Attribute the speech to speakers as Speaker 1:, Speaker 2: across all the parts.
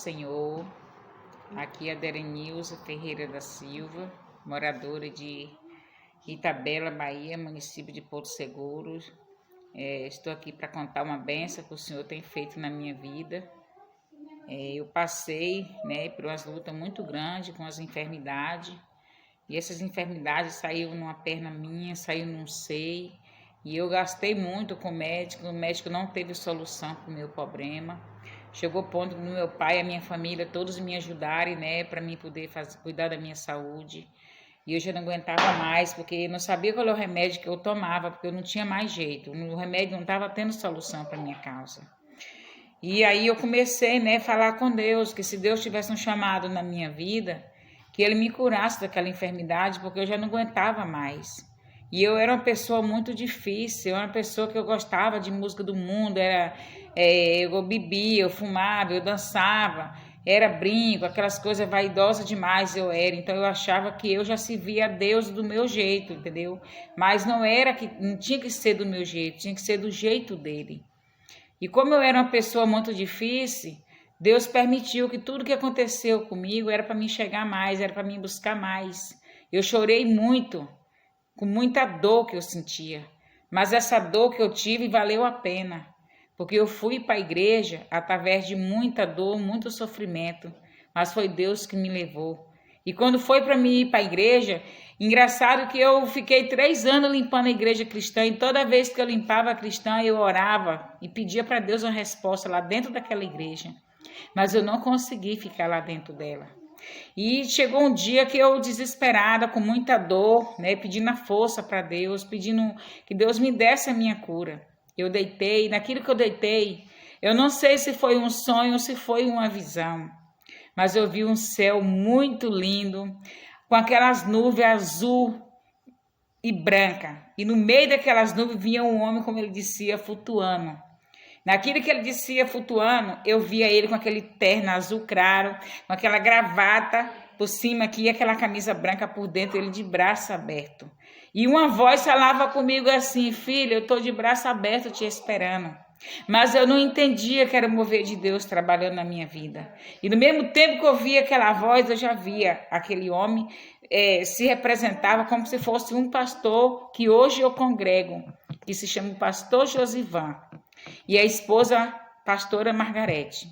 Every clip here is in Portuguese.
Speaker 1: Senhor. Aqui é a Derenilza Ferreira da Silva, moradora de Itabela, Bahia, município de Porto Seguro. Estou aqui para contar uma bênção que o Senhor tem feito na minha vida. Eu passei, por umas lutas muito grandes com as enfermidades, e essas enfermidades saíram numa perna minha, saiu num seio, e eu gastei muito com o médico não teve solução para o meu problema. Chegou o ponto do meu pai e a minha família todos me ajudarem, para mim poder cuidar da minha saúde. E eu já não aguentava mais, porque eu não sabia qual era o remédio que eu tomava, porque eu não tinha mais jeito. O remédio não estava tendo solução para minha causa. E aí eu comecei, a falar com Deus, que se Deus tivesse um chamado na minha vida, que Ele me curasse daquela enfermidade, porque eu já não aguentava mais. E eu era uma pessoa muito difícil, eu era uma pessoa que eu gostava de música do mundo, eu bebia, eu fumava, eu dançava, era brinco, aquelas coisas vaidosas demais eu era. Então eu achava que eu já servia a Deus do meu jeito, entendeu? Mas não tinha que ser do meu jeito, tinha que ser do jeito dele. E como eu era uma pessoa muito difícil, Deus permitiu que tudo que aconteceu comigo era para mim chegar mais, era para mim buscar mais. Eu chorei muito, com muita dor que eu sentia, mas essa dor que eu tive valeu a pena, porque eu fui para a igreja através de muita dor, muito sofrimento, mas foi Deus que me levou. E quando foi para mim ir para a igreja, engraçado que eu fiquei 3 anos limpando a igreja cristã, e toda vez que eu limpava a cristã, eu orava e pedia para Deus uma resposta lá dentro daquela igreja, mas eu não consegui ficar lá dentro dela. E chegou um dia que eu, desesperada, com muita dor, pedindo a força para Deus, pedindo que Deus me desse a minha cura. Eu deitei, naquilo que eu deitei, eu não sei se foi um sonho ou se foi uma visão, mas eu vi um céu muito lindo, com aquelas nuvens azul e branca, e no meio daquelas nuvens vinha um homem, como ele dizia, flutuando. Naquilo que ele dizia flutuando, eu via ele com aquele terno azul claro, com aquela gravata por cima aqui, e aquela camisa branca por dentro, ele de braço aberto. E uma voz falava comigo assim: filha, eu estou de braço aberto te esperando. Mas eu não entendia que era o mover de Deus trabalhando na minha vida. E no mesmo tempo que eu via aquela voz, eu já via aquele homem se representava como se fosse um pastor que hoje eu congrego, que se chama o pastor Josivan, e a esposa pastora Margarete.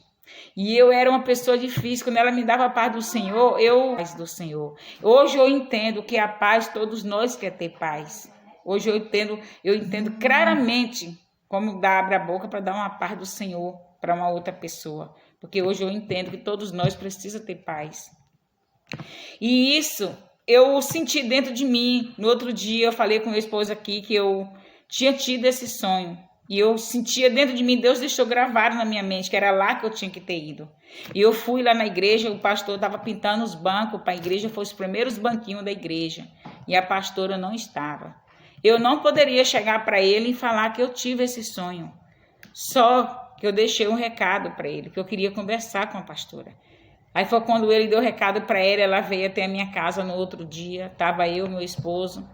Speaker 1: E eu era uma pessoa difícil, quando ela me dava a paz do Senhor, Hoje eu entendo que a paz, todos nós queremos ter paz. Hoje eu entendo claramente como abre a boca para dar uma paz do Senhor para uma outra pessoa. Porque hoje eu entendo que todos nós precisamos ter paz. E isso eu senti dentro de mim. No outro dia eu falei com meu esposo aqui que eu tinha tido esse sonho. E eu sentia dentro de mim, Deus deixou gravado na minha mente, que era lá que eu tinha que ter ido. E eu fui lá na igreja, o pastor estava pintando os bancos para a igreja, foi os primeiros banquinhos da igreja. E a pastora não estava. Eu não poderia chegar para ele e falar que eu tive esse sonho. Só que eu deixei um recado para ele, que eu queria conversar com a pastora. Aí foi quando ele deu o recado para ela veio até a minha casa no outro dia, estava eu e meu esposo.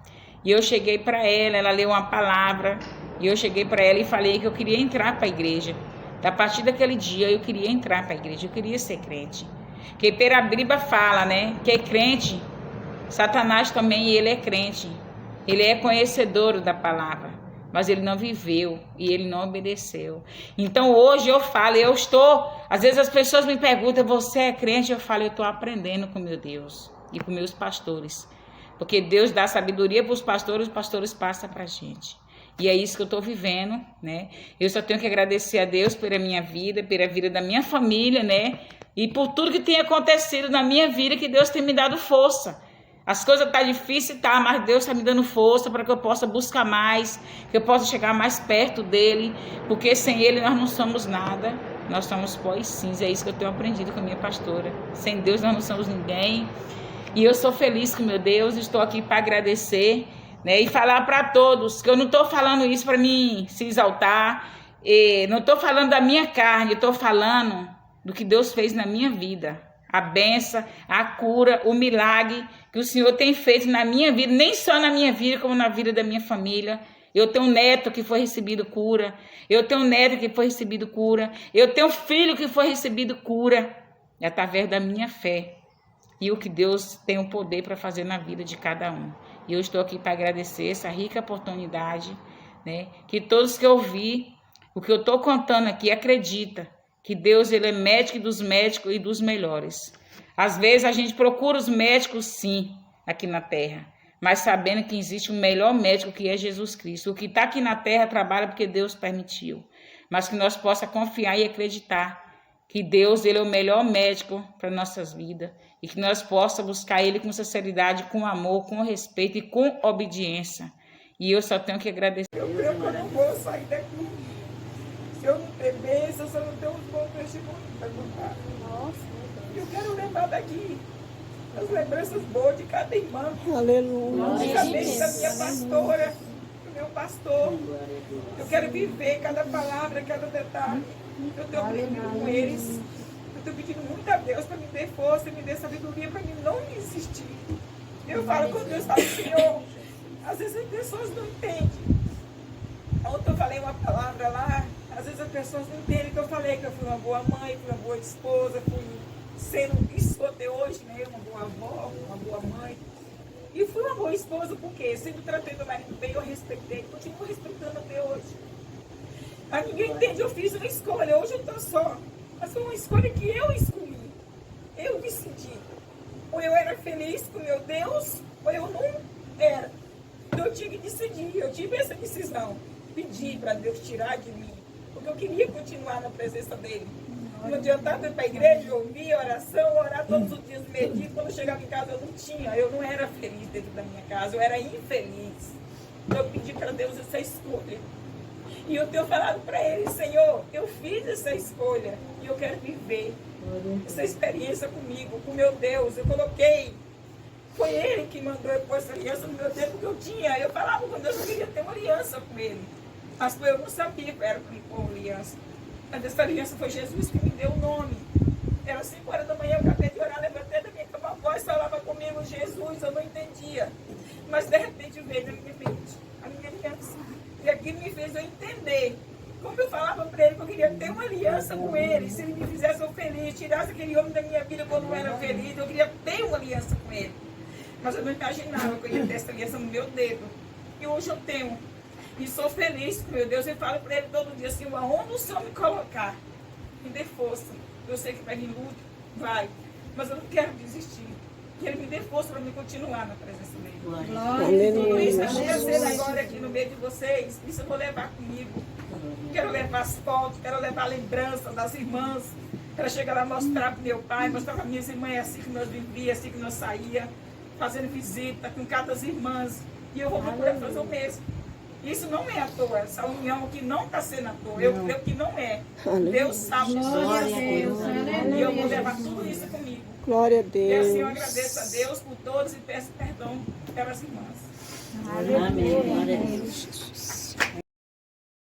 Speaker 1: E eu cheguei para ela leu uma palavra, e eu cheguei para ela e falei que eu queria entrar para a igreja. A partir daquele dia eu queria entrar para a igreja, eu queria ser crente. Porque pela Bíblia fala, que é crente, Satanás também, ele é crente. Ele é conhecedor da palavra, mas ele não viveu e ele não obedeceu. Então hoje eu falo, às vezes as pessoas me perguntam, você é crente? Eu falo, eu estou aprendendo com meu Deus e com meus pastores. Porque Deus dá sabedoria para os pastores passam para a gente. E é isso que eu estou vivendo, Eu só tenho que agradecer a Deus pela minha vida, pela vida da minha família, E por tudo que tem acontecido na minha vida, que Deus tem me dado força. As coisas estão difíceis, mas Deus está me dando força para que eu possa buscar mais, que eu possa chegar mais perto dEle, porque sem Ele nós não somos nada, nós somos pó e cinza. É isso que eu tenho aprendido com a minha pastora. Sem Deus nós não somos ninguém. E eu sou feliz com meu Deus, estou aqui para agradecer, e falar para todos que eu não estou falando isso para mim se exaltar, não estou falando da minha carne, eu estou falando do que Deus fez na minha vida. A bênção, a cura, o milagre que o Senhor tem feito na minha vida, nem só na minha vida, como na vida da minha família. Eu tenho um neto que foi recebido cura, eu tenho um neto que foi recebido cura, eu tenho um filho que foi recebido cura. é através da minha fé e o que Deus tem o poder para fazer na vida de cada um. E eu estou aqui para agradecer essa rica oportunidade, né? Que todos que ouvir o que eu estou contando aqui acredita que Deus, ele é médico dos médicos e dos melhores. Às vezes a gente procura os médicos, sim, aqui na terra, mas sabendo que existe o melhor médico, que é Jesus Cristo. O que está aqui na terra trabalha porque Deus permitiu, mas que nós possamos confiar e acreditar que Deus, ele é o melhor médico para nossas vidas e que nós possamos buscar ele com sinceridade, com amor, com respeito e com obediência. E eu só tenho que agradecer.
Speaker 2: Eu creio que eu não vou sair daqui se eu não ter bênção, se eu não ter uns bons testemunhos para contar. Eu quero levar daqui as lembranças boas de cada irmã.
Speaker 3: Aleluia.
Speaker 2: Logicamente da minha pastora, do meu pastor. Eu quero viver cada palavra, cada detalhe. Eu estou aprendendo com eles. Eu estou pedindo muito a Deus para me dar força, me dar sabedoria para mim não desistir. Eu falo com Deus, falo, Senhor, às vezes as pessoas não entendem. Ontem eu falei uma palavra lá, às vezes as pessoas não entendem que eu falei que eu fui uma boa mãe, fui uma boa esposa, fui sendo isso até hoje, né? Uma boa avó, uma boa mãe. E fui uma boa esposa porque sempre tratei meu marido bem, eu respeitei, continuo respeitando até hoje. Mas ninguém entende, eu fiz uma escolha, hoje eu estou só. Mas foi uma escolha que eu escolhi. Eu decidi. Ou eu era feliz com meu Deus, ou eu não era. Então eu tive que decidir, eu tive essa decisão. Pedir para Deus tirar de mim, porque eu queria continuar na presença dele. Não adiantava ir para a igreja, ouvir oração, orar todos os dias, medir. Quando eu chegava em casa eu não tinha, eu não era feliz dentro da minha casa, eu era infeliz. Então eu pedi para Deus essa escolha. E eu tenho falado para ele, Senhor, eu fiz essa escolha e eu quero viver essa experiência comigo, com meu Deus. Eu coloquei, foi ele que mandou eu pôr essa aliança no meu dedo, porque eu tinha. Eu falava com Deus que eu queria ter uma aliança com ele. Mas eu não sabia que era para me pôr uma aliança. Mas essa aliança foi Jesus que me deu o nome. Era 5 horas da manhã, eu acabei de orar, levantei da minha cama, a voz falava comigo, Jesus, eu não entendia. Mas de repente veio na minha mente a minha aliança. E aquilo me fez eu entender. Como eu falava para ele que eu queria ter uma aliança com ele, se ele me fizesse eu feliz, tirasse aquele homem da minha vida quando eu era feliz, eu queria ter uma aliança com ele. Mas eu não imaginava que eu ia ter essa aliança no meu dedo. E hoje eu tenho. E sou feliz com meu Deus. Eu falo para ele todo dia assim, aonde o Senhor me colocar, me dê força. Eu sei que vai vir luta, vai. Mas eu não quero desistir. Que ele me dê força para me continuar na presença dele. Tudo isso que está acontecendo agora aqui no meio de vocês, isso eu vou levar comigo. Quero levar as fotos, quero levar a lembrança das irmãs. Quero chegar lá mostrar para meu pai, mostrar para minhas irmãs assim que nós vivíamos, assim que nós saíamos, fazendo visita com cada irmãs. E eu vou procurar fazer o mesmo. Isso não é à toa, essa união que não está sendo à toa. Eu creio que não é. Deus sabe disso. E eu vou levar tudo isso comigo.
Speaker 3: Glória a Deus.
Speaker 2: E assim eu agradeço a Deus por todos e peço perdão pelas irmãs.
Speaker 4: Amém. Glória a Deus.